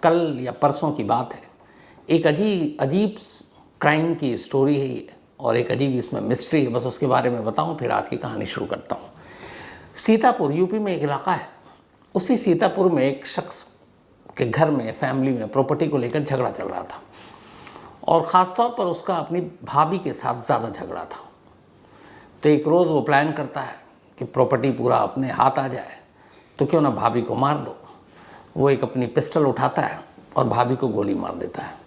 कल या परसों की बात है, एक अजीब क्राइम की स्टोरी है ये, और एक अजीब इसमें मिस्ट्री है। बस उसके बारे में बताऊं, फिर आज की कहानी शुरू करता हूँ। सीतापुर यूपी में एक इलाका है। उसी सीतापुर में एक शख्स के घर में, फैमिली में, प्रॉपर्टी को लेकर झगड़ा चल रहा था, और ख़ासतौर पर उसका अपनी भाभी के साथ ज़्यादा झगड़ा था। तो एक रोज़ वो प्लान करता है कि प्रॉपर्टी पूरा अपने हाथ आ जाए तो क्यों ना भाभी को मार दो। वो एक अपनी पिस्टल उठाता है और भाभी को गोली मार देता है।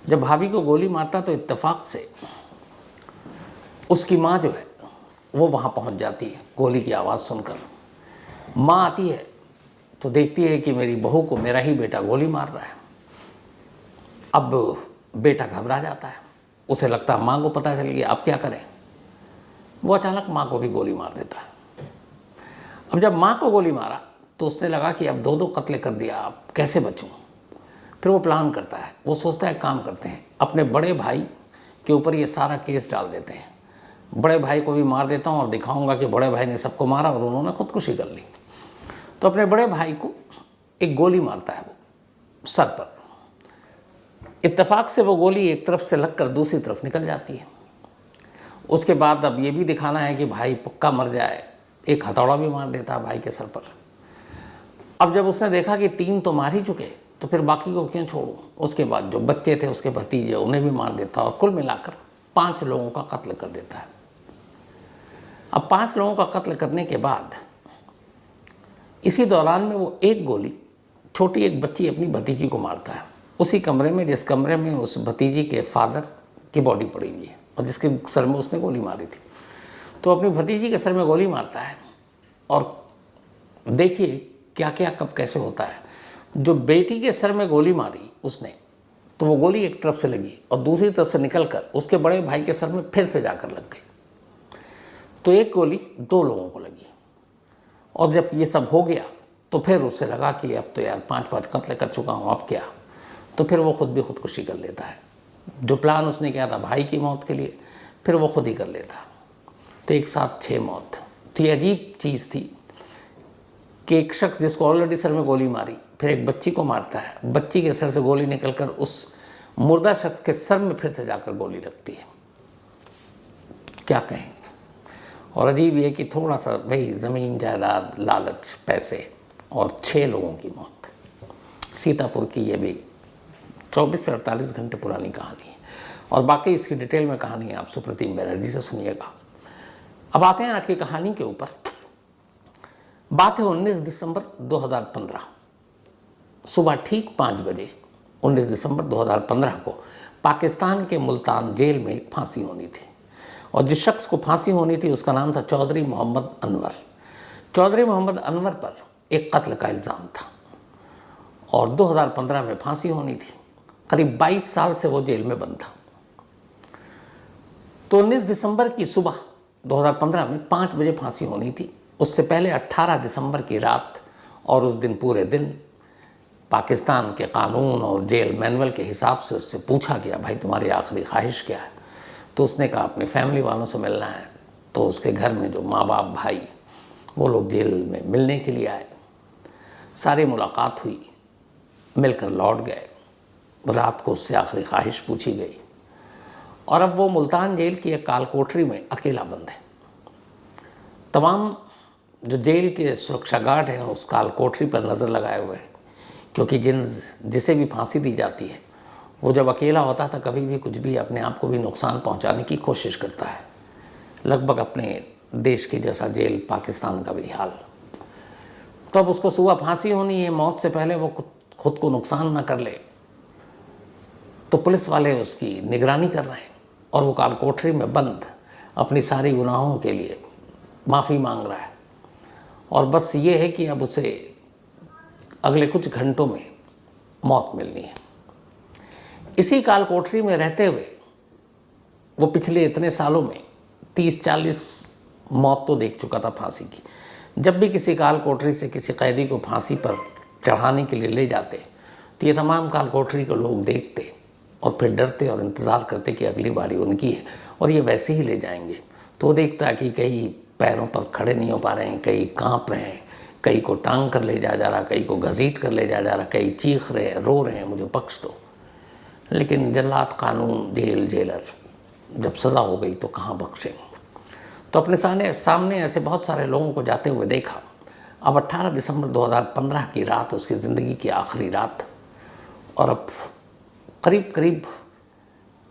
जब भाभी को गोली मारता तो इत्तेफाक से उसकी माँ जो है वो वहाँ पहुँच जाती है। गोली की आवाज़ सुनकर माँ आती है तो देखती है कि मेरी बहू को मेरा ही बेटा गोली मार रहा है। अब बेटा घबरा जाता है, उसे लगता है माँ को पता चल गया, अब क्या करें। वो अचानक माँ को भी गोली मार देता है। अब जब माँ को गोली मारा तो उसने लगा कि अब दो कत्ले कर दिया, अब कैसे बचूं। फिर वो प्लान करता है, वो सोचता है काम करते हैं, अपने बड़े भाई के ऊपर ये सारा केस डाल देते हैं। बड़े भाई को भी मार देता हूँ और दिखाऊंगा कि बड़े भाई ने सबको मारा और उन्होंने खुदकुशी कर ली। तो अपने बड़े भाई को एक गोली मारता है वो सर पर। इत्तेफाक से वो गोली एक तरफ से लगकर दूसरी तरफ निकल जाती है। उसके बाद अब ये भी दिखाना है कि भाई पक्का मर जाए, एक हथौड़ा भी मार देता है भाई के सर पर। अब जब उसने देखा कि 3 तो मार ही चुके, तो फिर बाकी को क्यों छोड़ूं। उसके बाद जो बच्चे थे उसके भतीजे, उन्हें भी मार देता और कुल मिलाकर 5 लोगों का कत्ल कर देता है। अब 5 लोगों का कत्ल करने के बाद इसी दौरान में वो एक गोली छोटी एक बच्ची अपनी भतीजी को मारता है, उसी कमरे में जिस कमरे में उस भतीजी के फादर की बॉडी पड़ी हुई है और जिसके सर में उसने गोली मारी थी। तो अपनी भतीजी के सर में गोली मारता है, और देखिए क्या क्या कब कैसे होता है। जो बेटी के सर में गोली मारी उसने, तो वो गोली एक तरफ से लगी और दूसरी तरफ से निकलकर उसके बड़े भाई के सर में फिर से जाकर लग गई। तो एक गोली 2 लोगों को लगी। और जब ये सब हो गया तो फिर उससे लगा कि अब तो यार 5 कत्ल कर चुका हूँ, अब क्या। तो फिर वो खुद भी खुदकुशी कर लेता है। जो प्लान उसने किया था भाई की मौत के लिए, फिर वो खुद ही कर लेता। तो एक साथ 6 मौत। तो ये अजीब चीज़ थी कि एक शख्स जिसको ऑलरेडी सर में गोली मारी, फिर एक बच्ची को मारता है, बच्ची के सर से गोली निकलकर उस मुर्दा शख्स के सर में फिर से जाकर गोली लगती है। क्या कहें। और अजीब ये कि थोड़ा सा वही ज़मीन जायदाद, लालच, पैसे, और 6 लोगों की मौत। सीतापुर की ये भी 24 से 48 घंटे पुरानी कहानी है, और बाकी इसकी डिटेल में कहानी आप सुप्रतिम बनर्जी से सुनिएगा। अब आते हैं आज की कहानी के ऊपर। बात है 19 दिसंबर 2015, सुबह ठीक 5 बजे 19 दिसंबर 2015 को पाकिस्तान के मुल्तान जेल में एक फांसी होनी थी, और जिस शख्स को फांसी होनी थी उसका नाम था चौधरी मोहम्मद अनवर। चौधरी मोहम्मद अनवर पर एक कत्ल का इल्ज़ाम था, और 2015 में फांसी होनी थी। करीब 22 साल से वो जेल में बंद था। तो 19 दिसंबर की सुबह 2015 में 5 बजे फांसी होनी थी। उससे पहले 18 दिसंबर की रात और उस दिन पूरे दिन पाकिस्तान के कानून और जेल मैनुअल के हिसाब से उससे पूछा गया, भाई तुम्हारी आखिरी ख्वाहिश क्या है। तो उसने कहा अपनी फैमिली वालों से मिलना है। तो उसके घर में जो माँ बाप, भाई, वो लोग जेल में मिलने के लिए आए। सारी मुलाकात हुई, मिलकर लौट गए। रात को उससे आखिरी ख्वाहिश पूछी गई, और अब वो मुल्तान जेल की एक काल कोठरी में अकेला बंद है। तमाम जो जेल के सुरक्षा गार्ड हैं उस काल कोठरी पर नज़र लगाए हुए हैं, क्योंकि जिसे भी फांसी दी जाती है वो जब अकेला होता था कभी भी कुछ भी अपने आप को भी नुकसान पहुंचाने की कोशिश करता है। लगभग अपने देश के जैसा जेल पाकिस्तान का भी हाल। तो अब उसको सुबह फांसी होनी है, मौत से पहले वो खुद को नुकसान ना कर ले। तो पुलिस वाले उसकी निगरानी कर रहे हैं, और वो काल कोठरी में बंद अपनी सारी गुनाहों के लिए माफ़ी मांग रहा है। और बस ये है कि अब उसे अगले कुछ घंटों में मौत मिलनी है। इसी काल कोठरी में रहते हुए वो पिछले इतने सालों में 30-40 मौत तो देख चुका था फांसी की। जब भी किसी काल कोठरी से किसी कैदी को फांसी पर चढ़ाने के लिए ले जाते तो ये तमाम काल कोठरी को लोग देखते और फिर डरते और इंतज़ार करते कि अगली बारी उनकी है और ये वैसे ही ले जाएंगे। तो वो देखता कि कई पैरों पर खड़े नहीं हो पा रहे हैं, कई काँप रहे हैं, कई को टांग कर ले जा रहा, कई को घसीट कर ले जा रहा, कई चीख रहे हैं, रो रहे हैं मुझे बख्श दो। लेकिन जल्लाद, कानून, जेल, जेलर जब सज़ा हो गई तो कहाँ बख्शेंगे। तो अपने सामने ऐसे बहुत सारे लोगों को जाते हुए देखा। अब 18 दिसंबर 2015 की रात उसकी ज़िंदगी की आखिरी रात, और अब करीब करीब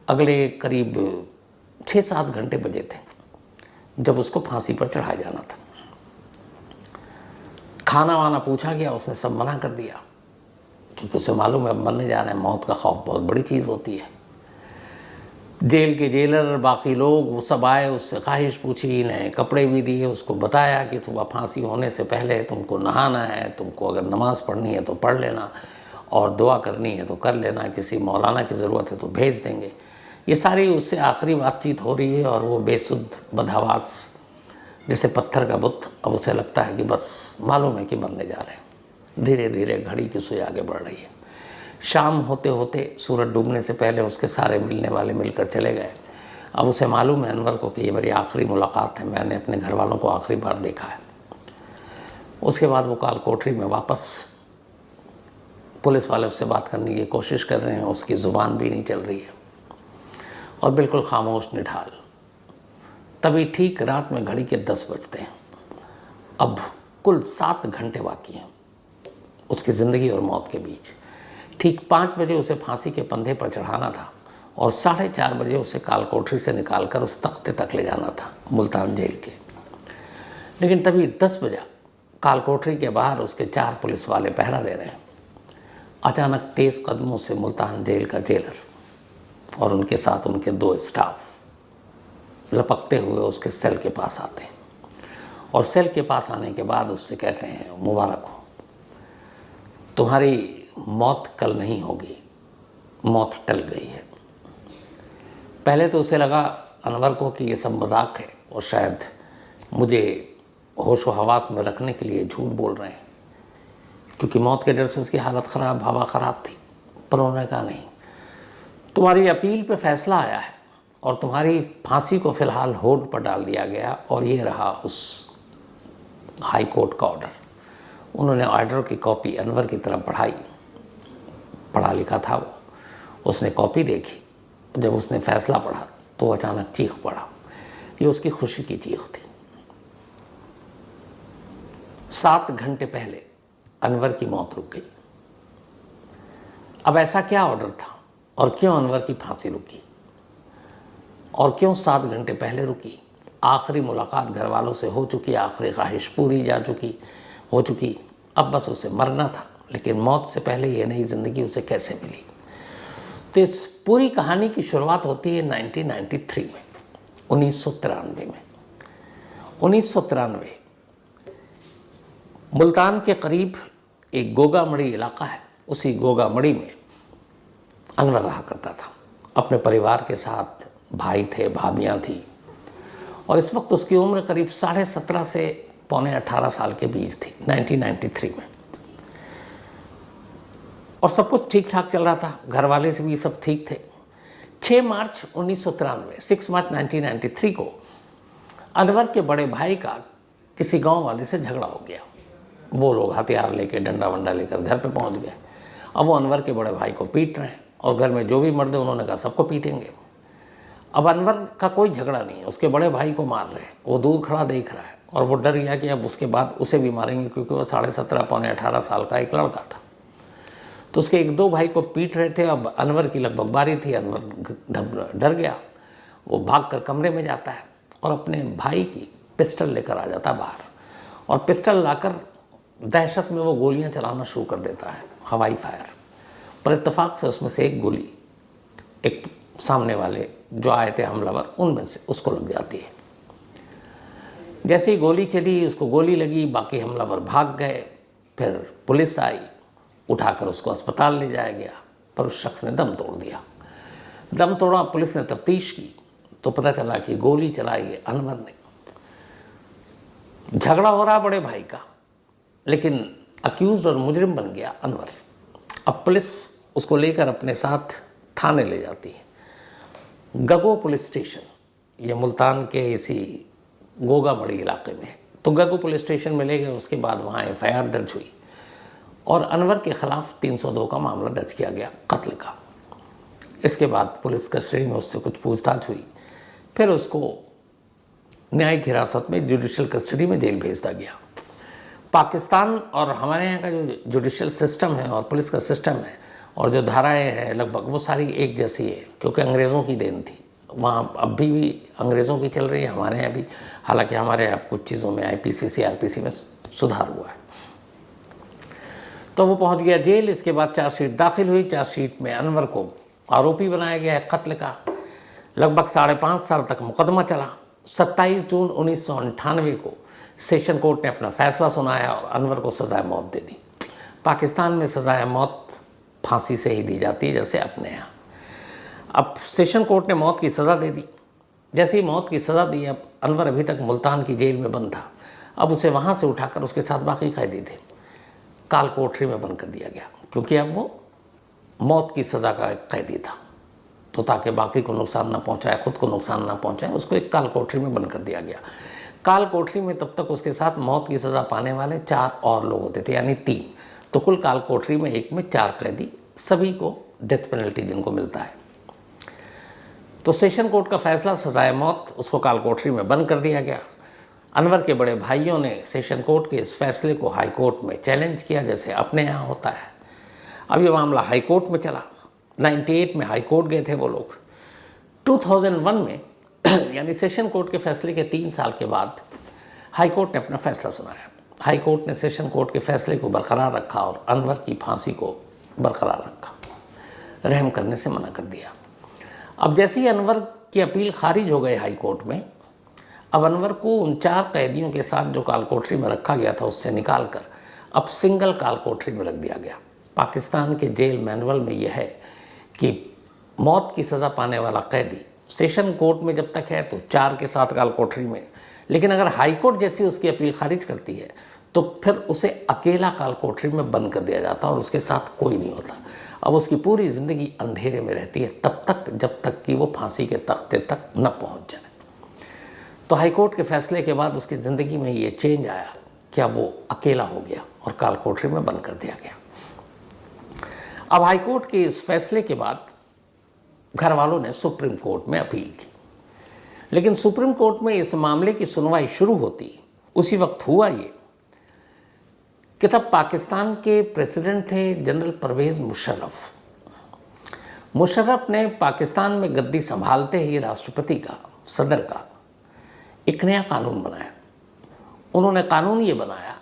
अगले करीब 6-7 घंटे बजे थे जब उसको फांसी पर चढ़ाया जाना था। खाना वाना पूछा गया, उसने सब मना कर दिया, क्योंकि उसे मालूम है अब मरने जा रहे हैं, मौत का खौफ बहुत बड़ी चीज़ होती है। जेल के जेलर, बाकी लोग, वो सब आए, उससे ख्वाहिश पूछी, नए कपड़े भी दिए, उसको बताया कि तुम्हें फांसी होने से पहले तुमको नहाना है, तुमको अगर नमाज़ पढ़नी है तो पढ़ लेना, और दुआ करनी है तो कर लेना, किसी मौलाना की ज़रूरत है तो भेज देंगे। ये सारी उससे आखिरी बातचीत हो रही है, और वो बेसुध बदहवास जैसे पत्थर का बुत। अब उसे लगता है कि बस मालूम है कि मरने जा रहे हैं। धीरे धीरे घड़ी की सुई आगे बढ़ रही है। शाम होते होते, सूरज डूबने से पहले उसके सारे मिलने वाले मिलकर चले गए। अब उसे मालूम है अनवर को कि ये मेरी आखिरी मुलाकात है, मैंने अपने घर वालों को आखिरी बार देखा है। उसके बाद वो काल कोठरी में वापस, पुलिस वाले उससे बात करने की कोशिश कर रहे हैं, उसकी ज़ुबान भी नहीं चल रही है, और बिल्कुल खामोश निढाल। तभी ठीक रात में घड़ी के 10 बजते हैं। अब कुल 7 घंटे बाकी हैं उसकी ज़िंदगी और मौत के बीच। ठीक 5 बजे उसे फांसी के पंधे पर चढ़ाना था, और 4:30 बजे उसे काल कोठरी से निकालकर उस तख्ते तक ले जाना था, मुल्तान जेल के। लेकिन तभी 10 बजे काल कोठरी के बाहर उसके 4 पुलिस वाले पहरा दे रहे हैं। अचानक तेज़ कदमों से मुल्तान जेल का जेलर और उनके साथ उनके 2 स्टाफ लपकते हुए उसके सेल के पास आते हैं, और सेल के पास आने के बाद उससे कहते हैं, मुबारक हो, तुम्हारी मौत कल नहीं होगी, मौत टल गई है। पहले तो उसे लगा अनवर को कि ये सब मजाक है, और शायद मुझे होश व हवास में रखने के लिए झूठ बोल रहे हैं, क्योंकि मौत के डर से उसकी हालत ख़राब, हवा ख़राब थी। पर उन्होंने कहा नहीं, तुम्हारी अपील पे फैसला आया है, और तुम्हारी फांसी को फ़िलहाल होल्ड पर डाल दिया गया, और ये रहा उस हाई कोर्ट का ऑर्डर। उन्होंने ऑर्डर की कॉपी अनवर की तरफ बढ़ाई। पढ़ा लिखा था वो, उसने कॉपी देखी। जब उसने फैसला पढ़ा तो अचानक चीख पड़ा। ये उसकी खुशी की चीख थी। 7 घंटे पहले अनवर की मौत रुक गई। अब ऐसा क्या ऑर्डर था, और क्यों अनवर की फांसी रुकी, और क्यों 7 घंटे पहले रुकी? आखिरी मुलाकात घर वालों से हो चुकी, आखिरी ख्वाहिश पूरी हो चुकी। अब बस उसे मरना था, लेकिन मौत से पहले ये नई ज़िंदगी उसे कैसे मिली? तो इस पूरी कहानी की शुरुआत होती है 1993 में, 1993 में। 1993 मुल्तान के करीब एक गोगामड़ी इलाका है, उसी गोगामड़ी में अनवर रहा करता था। अपने परिवार के साथ भाई थे, भाभियाँ थी, और इस वक्त उसकी उम्र करीब 17.5 से पौने 18 साल के बीच थी, 1993 में। और सब कुछ ठीक ठाक चल रहा था, घर वाले से भी सब ठीक थे। 6 मार्च 1993 को अनवर के बड़े भाई का किसी गांव वाले से झगड़ा हो गया। वो लोग हथियार लेके, डंडा वंडा लेकर घर पे पहुंच गए। अब वो अनवर के बड़े भाई को पीट रहे हैं, और घर में जो भी मर्द है उन्होंने कहा सबको पीटेंगे। अब अनवर का कोई झगड़ा नहीं है, उसके बड़े भाई को मार रहे हैं, वो दूर खड़ा देख रहा है, और वो डर गया कि अब उसके बाद उसे भी मारेंगे, क्योंकि वो 17.5 पौने 18 साल का एक लड़का था। तो उसके 1-2 भाई को पीट रहे थे। अब अनवर की लगभग बारी थी। अनवर डर गया, वो भागकर कमरे में जाता है, और अपने भाई की पिस्टल लेकर आ जाता बाहर, और पिस्टल लाकर दहशत में वो गोलियां चलाना शुरू कर देता है, हवाई फायर। पर इत्तेफाक से उसमें से एक गोली एक सामने वाले जो आए थे हमलावर, उनमें से उसको लग जाती है। जैसे ही गोली चली, उसको गोली लगी, बाकी हमलावर भाग गए। फिर पुलिस आई, उठाकर उसको अस्पताल ले जाया गया, पर उस शख्स ने दम तोड़ दिया। दम तोड़ा, पुलिस ने तफ्तीश की तो पता चला कि गोली चलाई है अनवर ने। झगड़ा हो रहा बड़े भाई का, लेकिन अक्यूज्ड और मुजरिम बन गया अनवर। अब पुलिस उसको लेकर अपने साथ थाने ले जाती है, गगो पुलिस स्टेशन। ये मुल्तान के इसी गोगामड़ी इलाके में है, तो गगू पुलिस स्टेशन में ले गए। उसके बाद वहाँ FIR दर्ज हुई और अनवर के ख़िलाफ़ 302 का मामला दर्ज किया गया, कत्ल का। इसके बाद पुलिस कस्टडी में उससे कुछ पूछताछ हुई, फिर उसको न्यायिक हिरासत में जुडिशल कस्टडी में जेल भेज दिया गया। पाकिस्तान और हमारे यहाँ का जो जुडिशल सिस्टम है और पुलिस का सिस्टम है और जो धाराएं हैं लगभग वो सारी एक जैसी है, क्योंकि अंग्रेज़ों की देन थी। वहाँ अब भी अंग्रेज़ों की चल रही है, हमारे यहाँ भी। हालांकि हमारे यहाँ कुछ चीज़ों में IPC CRPC में सुधार हुआ है। तो वो पहुँच गया जेल। इसके बाद चार्जशीट दाखिल हुई। चार्जशीट में अनवर को आरोपी बनाया गया है कत्ल का। लगभग 5.5 साल तक मुकदमा चला। 27 जून 1998 को सेशन कोर्ट ने अपना फैसला सुनाया और अनवर को सज़ाए मौत दे दी। पाकिस्तान में सज़ाए मौत फांसी से ही दी जाती है, जैसे अपने यहाँ। अब सेशन कोर्ट ने मौत की सज़ा दे दी। जैसे ही मौत की सज़ा दी, अब अनवर अभी तक मुल्तान की जेल में बंद था। अब उसे वहाँ से उठाकर उसके साथ बाकी कैदी थे काल कोठरी में बंद कर दिया गया, क्योंकि अब वो मौत की सज़ा का एक कैदी था। तो ताकि बाकी को नुकसान ना पहुँचाए, खुद को नुकसान ना पहुँचाए, उसको एक काल कोठरी में बंद कर दिया गया। काल कोठरी में तब तक उसके साथ मौत की सज़ा पाने वाले 4 और लोग होते थे, यानी 3। तो कुल काल कोठरी में एक में 4 कैदी, सभी को डेथ पेनल्टी जिनको मिलता है। तो सेशन कोर्ट का फैसला सजाए मौत, उसको काल कोठरी में बंद कर दिया गया। अनवर के बड़े भाइयों ने सेशन कोर्ट के इस फैसले को हाई कोर्ट में चैलेंज किया, जैसे अपने यहाँ होता है। अब ये मामला हाई कोर्ट में चला। 98 में हाई कोर्ट गए थे वो लोग। 2001 में यानी सेशन कोर्ट के फैसले के 3 साल के बाद हाई कोर्ट ने अपना फैसला सुनाया। हाई कोर्ट ने सेशन कोर्ट के फैसले को बरकरार रखा और अनवर की फांसी को बरकरार रखा, रहम करने से मना कर दिया। अब जैसे ही अनवर की अपील खारिज हो गई हाई कोर्ट में, अब अनवर को उन 4 कैदियों के साथ जो काल कोठरी में रखा गया था उससे निकाल कर अब सिंगल काल कोठरी में रख दिया गया। पाकिस्तान के जेल मैनुअल में यह है कि मौत की सज़ा पाने वाला कैदी सेशन कोर्ट में जब तक है तो 4 के साथ काल कोठरी में, लेकिन अगर हाई कोर्ट जैसी उसकी अपील खारिज करती है तो फिर उसे अकेला काल कोठरी में बंद कर दिया जाता और उसके साथ कोई नहीं होता। अब उसकी पूरी ज़िंदगी अंधेरे में रहती है तब तक जब तक कि वो फांसी के तख्ते तक न पहुंच जाए। तो हाई कोर्ट के फैसले के बाद उसकी ज़िंदगी में ये चेंज आया कि अब वो अकेला हो गया और काल कोठरी में बंद कर दिया गया। अब हाई कोर्ट के इस फैसले के बाद घर वालों ने सुप्रीम कोर्ट में अपील की, लेकिन सुप्रीम कोर्ट में इस मामले की सुनवाई शुरू होती उसी वक्त हुआ ये कि तब पाकिस्तान के प्रेसिडेंट थे जनरल परवेज़ मुशर्रफ। मुशर्रफ ने पाकिस्तान में गद्दी संभालते ही राष्ट्रपति का, सदर का एक नया कानून बनाया। उन्होंने कानून ये बनाया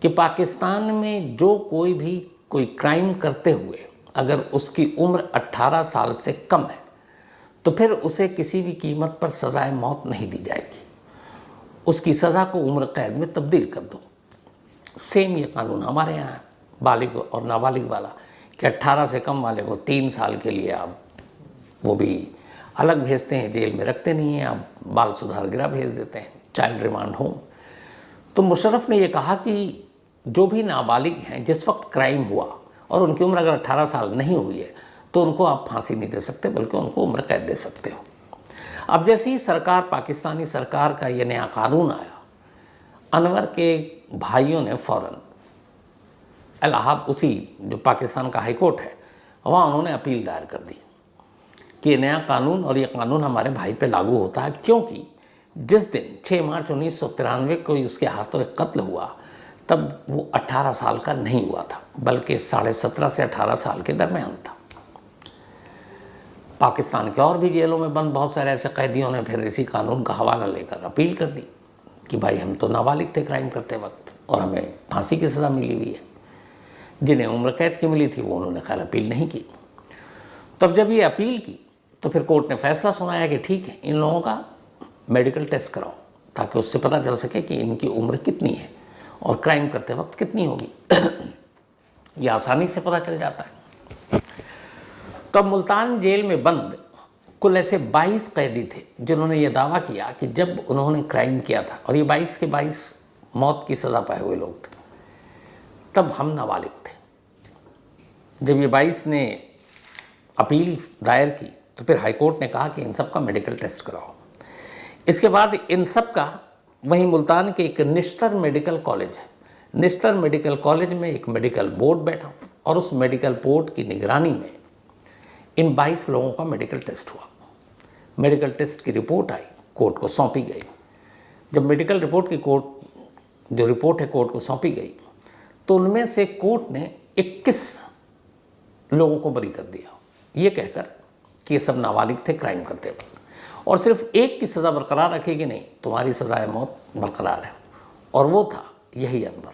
कि पाकिस्तान में जो कोई क्राइम करते हुए अगर उसकी उम्र 18 साल से कम है तो फिर उसे किसी भी कीमत पर सज़ाए मौत नहीं दी जाएगी। उसकी सज़ा को उम्र कैद में तब्दील कर दो। सेम ये कानून हमारे यहाँ है, बालिग और नाबालिग वाला, कि 18 से कम वाले को 3 साल के लिए आप वो भी अलग भेजते हैं, जेल में रखते नहीं हैं, आप बाल सुधार गृह भेज देते हैं, चाइल्ड रिमांड होम। तो मुशर्रफ ने ये कहा कि जो भी नाबालिग हैं जिस वक्त क्राइम हुआ और उनकी उम्र अगर 18 साल नहीं हुई है तो उनको आप फांसी नहीं दे सकते, बल्कि उनको उम्र कैद दे सकते हो। अब जैसे ही पाकिस्तानी सरकार का ये नया कानून आया, अनवर के भाइयों ने फ़ौरन इलाहाबाद, उसी जो पाकिस्तान का हाई कोर्ट है, वहाँ उन्होंने अपील दायर कर दी कि नया कानून और ये कानून हमारे भाई पे लागू होता है, क्योंकि जिस दिन 6 मार्च 1993 को उसके हाथों एक कत्ल हुआ तब वो 18 साल का नहीं हुआ था, बल्कि 17.5 से 18 साल के दरमियान था। पाकिस्तान के और भी जेलों में बंद बहुत सारे ऐसे कैदियों ने फिर इसी कानून का हवाला लेकर अपील कर दी कि भाई हम तो नाबालिग थे क्राइम करते वक्त और हमें फांसी की सज़ा मिली हुई है। जिन्हें उम्र कैद की मिली थी वो उन्होंने खैर अपील नहीं की। तब जब ये अपील की तो फिर कोर्ट ने फैसला सुनाया कि ठीक है, इन लोगों का मेडिकल टेस्ट कराओ ताकि उससे पता चल सके कि इनकी उम्र कितनी है और क्राइम करते वक्त कितनी होगी। ये आसानी से पता चल जाता है। तब मुल्तान जेल में बंद कुल ऐसे 22 कैदी थे जिन्होंने ये दावा किया कि जब उन्होंने क्राइम किया था, और ये 22 के 22 मौत की सज़ा पाए हुए लोग थे, तब हम नाबालिग थे। जब ये 22 ने अपील दायर की तो फिर हाईकोर्ट ने कहा कि इन सब का मेडिकल टेस्ट कराओ। इसके बाद इन सब का वहीं मुल्तान के एक निश्तर मेडिकल कॉलेज है, निश्तर मेडिकल कॉलेज में एक मेडिकल बोर्ड बैठा और उस मेडिकल बोर्ड की निगरानी में इन 22 लोगों का मेडिकल टेस्ट हुआ। मेडिकल टेस्ट की रिपोर्ट आई, कोर्ट को सौंपी गई। जब मेडिकल रिपोर्ट की जो रिपोर्ट है कोर्ट को सौंपी गई तो उनमें से कोर्ट ने 21 लोगों को बरी कर दिया, ये कहकर कि ये सब नाबालिग थे क्राइम करते वक्त, और सिर्फ एक की सज़ा बरकरार रखेगी नहीं, तुम्हारी सज़ाए मौत बरकरार है, और वो था यही अनवर।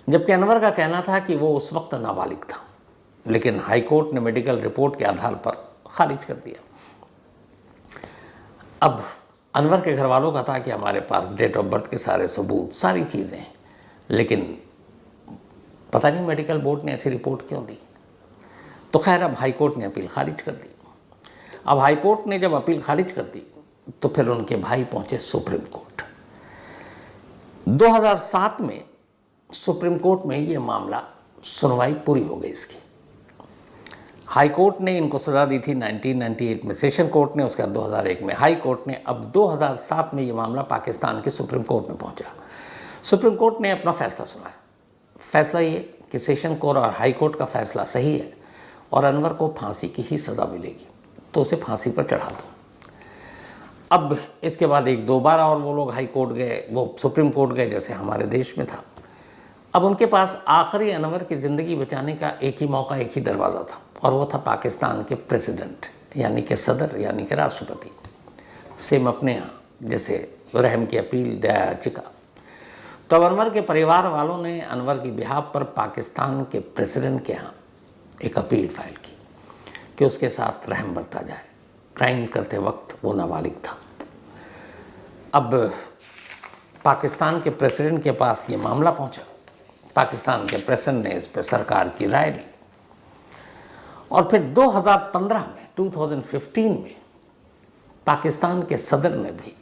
जबकि अनवर का कहना था कि वो उस वक्त नाबालिग था, लेकिन हाई कोर्ट ने मेडिकल रिपोर्ट के आधार पर खारिज कर दिया। अब अनवर के घर वालों का था कि हमारे पास डेट ऑफ बर्थ के सारे सबूत, सारी चीज़ें हैं, लेकिन पता नहीं मेडिकल बोर्ड ने ऐसी रिपोर्ट क्यों दी। तो खैर अब हाई कोर्ट ने अपील खारिज कर दी। अब हाई कोर्ट ने जब अपील खारिज कर दी तो फिर उनके भाई पहुंचे सुप्रीम कोर्ट। 2007 में सुप्रीम कोर्ट में ये मामला सुनवाई पूरी हो गई इसकी। हाई कोर्ट ने इनको सज़ा दी थी 1998 में, सेशन कोर्ट ने, उसके बाद 2001 में हाई कोर्ट ने। अब 2007 में ये मामला पाकिस्तान के सुप्रीम कोर्ट में पहुंचा। सुप्रीम कोर्ट ने अपना फैसला सुनाया। फैसला ये कि सेशन कोर्ट और हाई कोर्ट का फैसला सही है और अनवर को फांसी की ही सज़ा मिलेगी, तो उसे फांसी पर चढ़ा दो। अब इसके बाद एक दो बार और वो लोग हाई कोर्ट गए, वो सुप्रीम कोर्ट गए, जैसे हमारे देश में था। अब उनके पास आखिरी अनवर की ज़िंदगी बचाने का एक ही मौका, एक ही दरवाज़ा था, और वो था पाकिस्तान के प्रेसिडेंट, यानी कि सदर, यानी कि राष्ट्रपति। सेम अपने यहाँ जैसे रहम की अपील, दया याचिका। तो अनवर के परिवार वालों ने अनवर की बिहाफ पर पाकिस्तान के प्रेसिडेंट के यहाँ एक अपील फाइल की कि उसके साथ रहम बरता जाए। क्राइम करते वक्त वो नाबालिग था। अब पाकिस्तान के प्रेसिडेंट के पास ये मामला पहुंचा। पाकिस्तान के प्रेसिडेंट ने इस पर सरकार की राय ली, और फिर 2015 में पाकिस्तान के सदर ने भी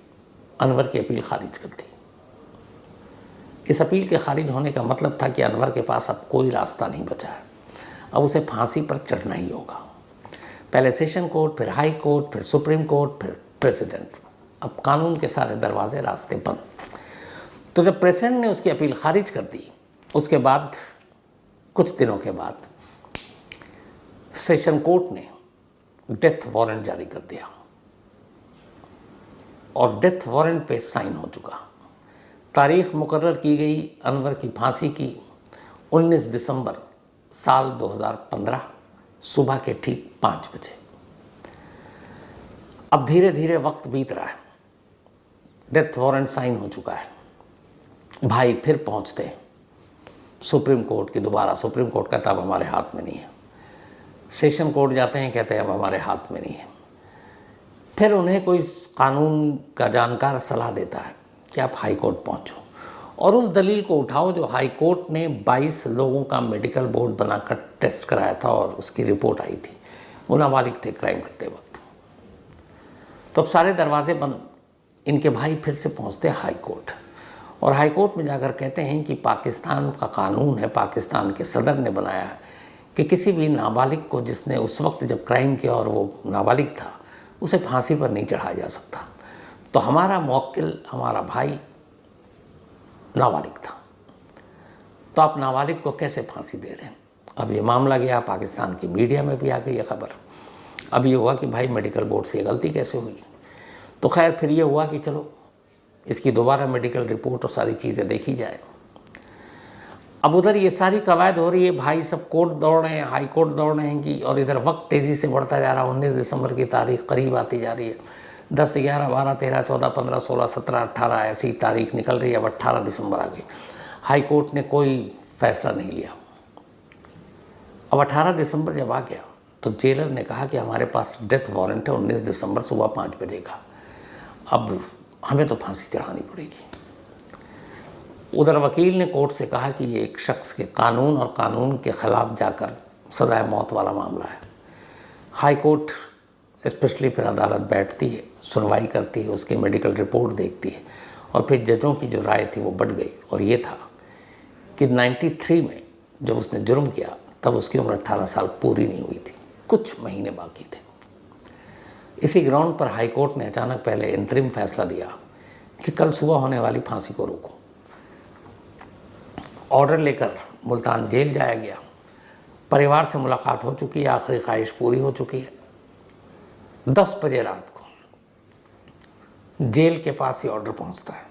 अनवर की अपील खारिज कर दी। इस अपील के खारिज होने का मतलब था कि अनवर के पास अब कोई रास्ता नहीं बचा है, अब उसे फांसी पर चढ़ना ही होगा। पहले सेशन कोर्ट, फिर हाई कोर्ट, फिर सुप्रीम कोर्ट, फिर प्रेसिडेंट। अब कानून के सारे दरवाजे, रास्ते बंद। तो जब प्रेसिडेंट ने उसकी अपील खारिज कर दी, उसके बाद कुछ दिनों के बाद सेशन कोर्ट ने डेथ वारंट जारी कर दिया, और डेथ वारंट पे साइन हो चुका। तारीख मुकर्रर की गई अनवर की फांसी की 19 दिसंबर साल 2015 सुबह के ठीक 5 बजे। अब धीरे धीरे वक्त बीत रहा है, डेथ वारंट साइन हो चुका है। भाई फिर पहुंचते हैं सुप्रीम कोर्ट की दोबारा। सुप्रीम कोर्ट कहता अब हमारे हाथ में नहीं है। सेशन कोर्ट जाते हैं, कहते हैं अब हमारे हाथ में नहीं है। फिर उन्हें कोई कानून का जानकार सलाह देता है कि आप हाई कोर्ट पहुंचो और उस दलील को उठाओ जो हाई कोर्ट ने 22 लोगों का मेडिकल बोर्ड बनाकर टेस्ट कराया था और उसकी रिपोर्ट आई थी, वो नाबालिग थे क्राइम करते वक्त। तो अब सारे दरवाजे बंद। इनके भाई फिर से पहुंचते हाई कोर्ट, और हाई कोर्ट में जाकर कहते हैं कि पाकिस्तान का कानून है, पाकिस्तान के सदर ने बनाया है कि किसी भी नाबालिग को जिसने उस वक्त जब क्राइम किया और वो नाबालिग था, उसे फांसी पर नहीं चढ़ाया जा सकता। तो हमारा मौक्किल, हमारा भाई नाबालिग था, तो आप नाबालिग को कैसे फांसी दे रहे हैं। अब ये मामला गया, पाकिस्तान की मीडिया में भी आ गई ये खबर। अब ये हुआ कि भाई मेडिकल बोर्ड से गलती कैसे हुई। तो खैर फिर ये हुआ कि चलो इसकी दोबारा मेडिकल रिपोर्ट और सारी चीज़ें देखी जाए। अब उधर ये सारी कवायद हो रही है, भाई सब कोर्ट दौड़ रहे हैं, हाई कोर्ट दौड़ रहे हैं कि, और इधर वक्त तेज़ी से बढ़ता जा रहा है। 19 दिसंबर की तारीख करीब आती जा रही है। 10, 11, 12, 13, 14, 15, 16, 17, 18 ऐसी तारीख निकल रही है। अब 18 दिसंबर आ गई। हाई कोर्ट ने कोई फैसला नहीं लिया। अब 18 दिसंबर जब आ गया तो जेलर ने कहा कि हमारे पास डेथ वारंट है 19 दिसंबर सुबह 5 बजे का, अब हमें तो फांसी चढ़ानी पड़ेगी। उधर वकील ने कोर्ट से कहा कि ये एक शख्स के कानून और कानून के ख़िलाफ़ जाकर सज़ाए मौत वाला मामला है। हाई कोर्ट स्पेशली फिर अदालत बैठती है, सुनवाई करती है, उसकी मेडिकल रिपोर्ट देखती है, और फिर जजों की जो राय थी वो बढ़ गई, और ये था कि 93 में जब उसने जुर्म किया तब उसकी उम्र 18 साल पूरी नहीं हुई थी, कुछ महीने बाकी थे। इसी ग्राउंड पर हाई कोर्ट ने अचानक पहले इंतरिम फैसला दिया कि कल सुबह होने वाली फांसी को रोको। ऑर्डर लेकर मुल्तान जेल जाया गया। परिवार से मुलाकात हो चुकी है, आखिरी ख्वाहिश पूरी हो चुकी है। 10 बजे रात को जेल के पास ही ऑर्डर पहुंचता है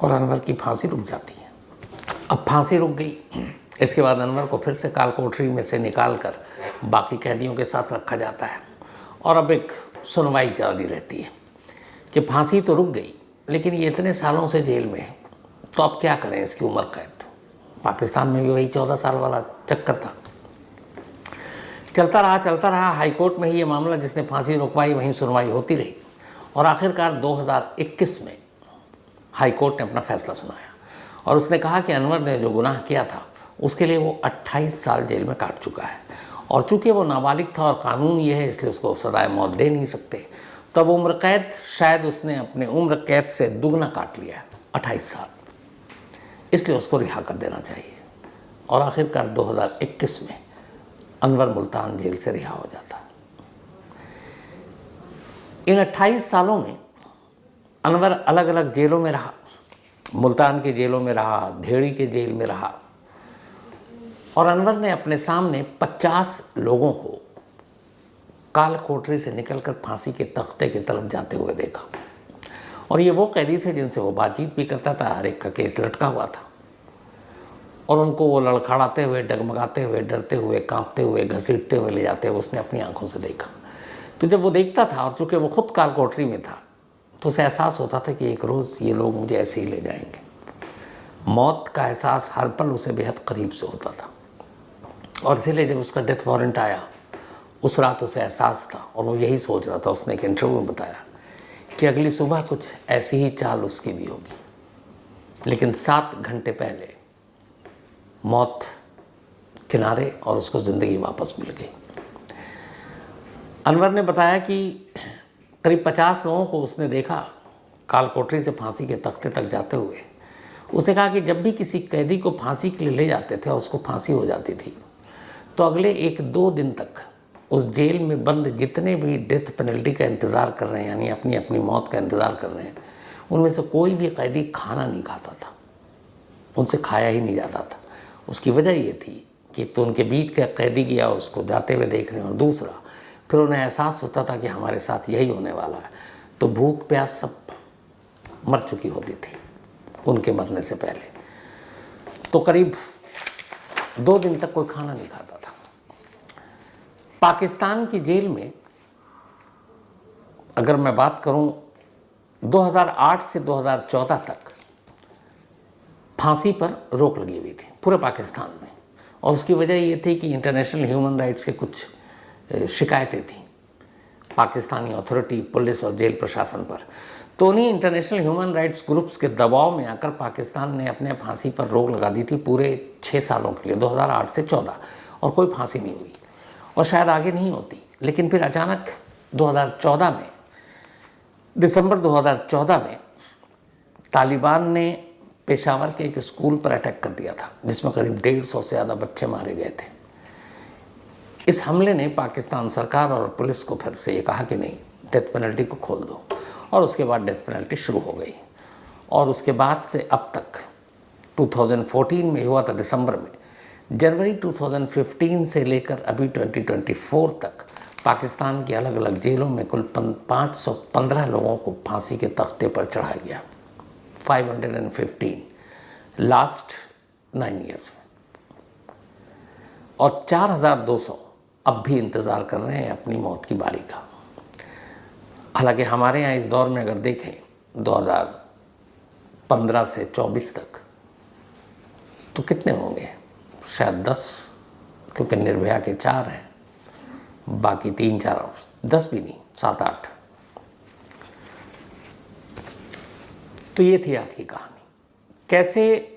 और अनवर की फांसी रुक जाती है। अब फांसी रुक गई, इसके बाद अनवर को फिर से काल कोठरी में से निकाल कर बाकी कैदियों के साथ रखा जाता है और अब एक सुनवाई जारी रहती है कि फांसी तो रुक गई, लेकिन ये इतने सालों से जेल में है, तो अब क्या करें इसकी उम्र कैद। पाकिस्तान में भी वही 14 साल वाला चक्कर था। चलता रहा। हाईकोर्ट में ही ये मामला जिसने फांसी रुकवाई वहीं सुनवाई होती रही और आखिरकार 2021 में हाईकोर्ट ने अपना फैसला सुनाया और उसने कहा कि अनवर ने जो गुनाह किया था उसके लिए वो 28 साल जेल में काट चुका है और चूंकि वो नाबालिग था और कानून ये है इसलिए उसको सजाए मौत दे नहीं सकते, तो अब उम्र कैद शायद उसने अपने उम्र कैद से दुगना काट लिया है, 28 साल, इसलिए उसको रिहा कर देना चाहिए। और आखिरकार 2021 में अनवर मुल्तान जेल से रिहा हो जाता है। इन 28 सालों में अनवर अलग अलग जेलों में रहा, मुल्तान के जेलों में रहा, धेड़ी के जेल में रहा और अनवर ने अपने सामने 50 लोगों को काल कोठरी से निकलकर फांसी के तख्ते की तरफ जाते हुए देखा। और ये वो कैदी थे जिनसे वो बातचीत भी करता था, हर एक का केस लटका हुआ था और उनको वो लड़खड़ाते हुए, डगमगाते हुए, डरते हुए, कांपते हुए, घसीटते हुए ले जाते हुए उसने अपनी आंखों से देखा। तो जब वो देखता था और चूँकि वो खुद काल कोठरी में था तो उसे एहसास होता था कि एक रोज़ ये लोग मुझे ऐसे ही ले जाएंगे। मौत का एहसास हर पल उसे बेहद करीब से होता था और इसीलिए जब उसका डेथ वारंट आया उस रात उसे एहसास था और वो यही सोच रहा था। उसने एक इंटरव्यू में बताया कि अगली सुबह कुछ ऐसी ही चाल उसकी भी होगी, लेकिन 7 घंटे पहले मौत किनारे और उसको ज़िंदगी वापस मिल गई। अनवर ने बताया कि करीब 50 लोगों को उसने देखा काल कोठरी से फांसी के तख्ते तक जाते हुए। उसने कहा कि जब भी किसी कैदी को फांसी के लिए ले जाते थे और उसको फांसी हो जाती थी तो अगले 1-2 दिन तक उस जेल में बंद जितने भी डेथ पेनल्टी का इंतज़ार कर रहे हैं, यानी अपनी अपनी मौत का इंतज़ार कर रहे हैं, उनमें से कोई भी कैदी खाना नहीं खाता था, उनसे खाया ही नहीं जाता था। उसकी वजह ये थी कि तो उनके बीच का कैदी गया उसको जाते हुए देख रहे हैं और दूसरा फिर उन्हें एहसास होता था कि हमारे साथ यही होने वाला है, तो भूख प्यास सब मर चुकी होती थी उनके मरने से पहले। तो करीब 2 दिन तक कोई खाना नहीं खाता था। पाकिस्तान की जेल में अगर मैं बात करूं 2008 से 2014 तक फांसी पर रोक लगी हुई थी पूरे पाकिस्तान में और उसकी वजह ये थी कि इंटरनेशनल ह्यूमन राइट्स के कुछ शिकायतें थीं पाकिस्तानी अथॉरिटी, पुलिस और जेल प्रशासन पर। तो उन्हीं इंटरनेशनल ह्यूमन राइट्स ग्रुप्स के दबाव में आकर पाकिस्तान ने अपने फांसी पर रोक लगा दी थी पूरे 6 सालों के लिए, 2008 से 14, और कोई फांसी नहीं हुई और शायद आगे नहीं होती। लेकिन फिर अचानक 2014 में, दिसंबर 2014 में तालिबान ने पेशावर के एक स्कूल पर अटैक कर दिया था जिसमें करीब 150 से ज़्यादा बच्चे मारे गए थे। इस हमले ने पाकिस्तान सरकार और पुलिस को फिर से ये कहा कि नहीं, डेथ पेनल्टी को खोल दो, और उसके बाद डेथ पेनल्टी शुरू हो गई। और उसके बाद से अब तक 2014 में हुआ था दिसंबर में, जनवरी 2015 से लेकर अभी 2024 तक पाकिस्तान की अलग अलग जेलों में कुल 515 लोगों को फांसी के तख्ते पर चढ़ाया गया, 515 लास्ट 9 ईयर्स में, और 4200 अब भी इंतज़ार कर रहे हैं अपनी मौत की बारी का। हालांकि हमारे यहाँ इस दौर में अगर देखें 2015 से 24 तक तो कितने होंगे, शायद 10, क्योंकि निर्भया के 4 हैं, बाकी 3-4 और 10 भी नहीं, 7-8। तो ये थी आज की कहानी। कैसे